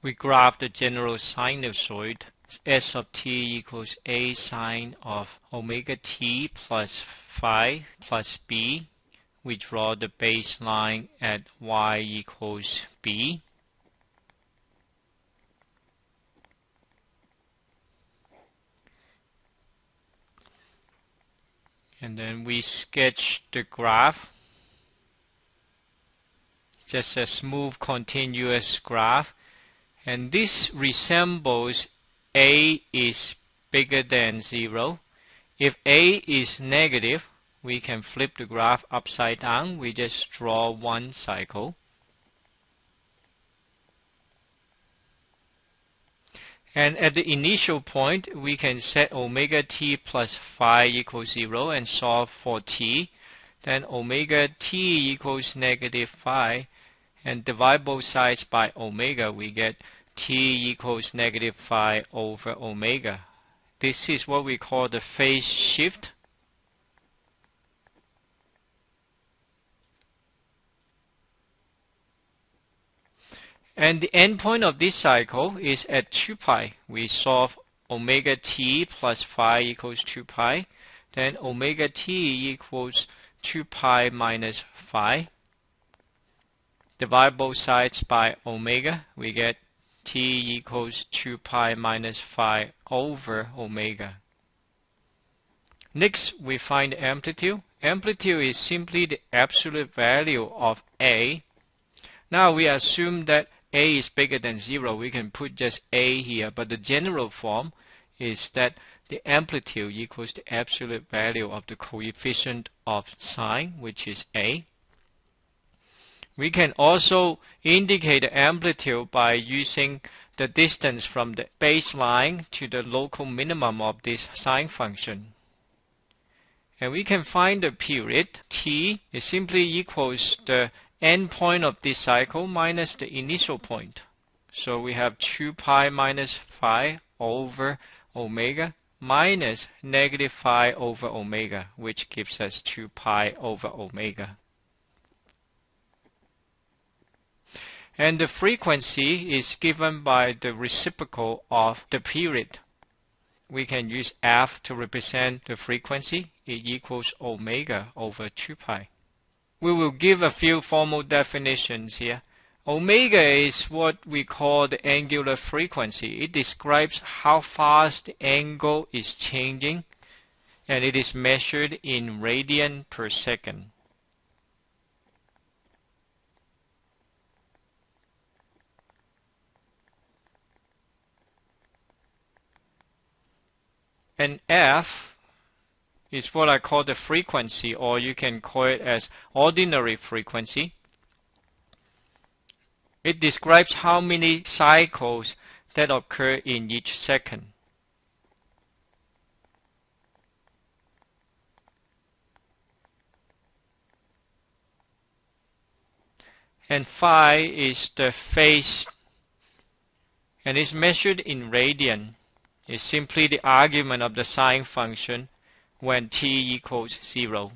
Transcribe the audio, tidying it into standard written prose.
we graph the general sinusoid. S of t equals a sine of omega t plus phi plus b. We draw the baseline at y equals b. And then we sketch the graph. Just a smooth continuous graph. And this resembles a is bigger than 0. If a is negative, we can flip the graph upside down. We just draw one cycle. And at the initial point, we can set omega t plus phi equals 0 and solve for t. Then omega t equals negative phi, and divide both sides by omega. We get t equals negative phi over omega. This is what we call the phase shift. And the endpoint of this cycle is at 2 pi. We solve omega t plus phi equals 2 pi. Then omega t equals 2 pi minus phi. Divide both sides by omega. We get t equals 2 pi minus phi over omega. Next, we find amplitude. Amplitude is simply the absolute value of A. Now we assume that A is bigger than 0. We can put just A here, but the general form is that the amplitude equals the absolute value of the coefficient of sine, which is A. We can also indicate the amplitude by using the distance from the baseline to the local minimum of this sine function. And we can find the period. T is simply equals the end point of this cycle minus the initial point. So we have 2 pi minus phi over omega minus negative phi over omega, which gives us 2 pi over omega. And the frequency is given by the reciprocal of the period. We can use F to represent the frequency. It equals omega over 2 pi. We will give a few formal definitions here. Omega is what we call the angular frequency. It describes how fast the angle is changing, and it is measured in radian per second. And F is what I call the frequency, or you can call it as ordinary frequency. It describes how many cycles that occur in each second. And phi is the phase, and is measured in radian. It's simply the argument of the sine function when t equals 0.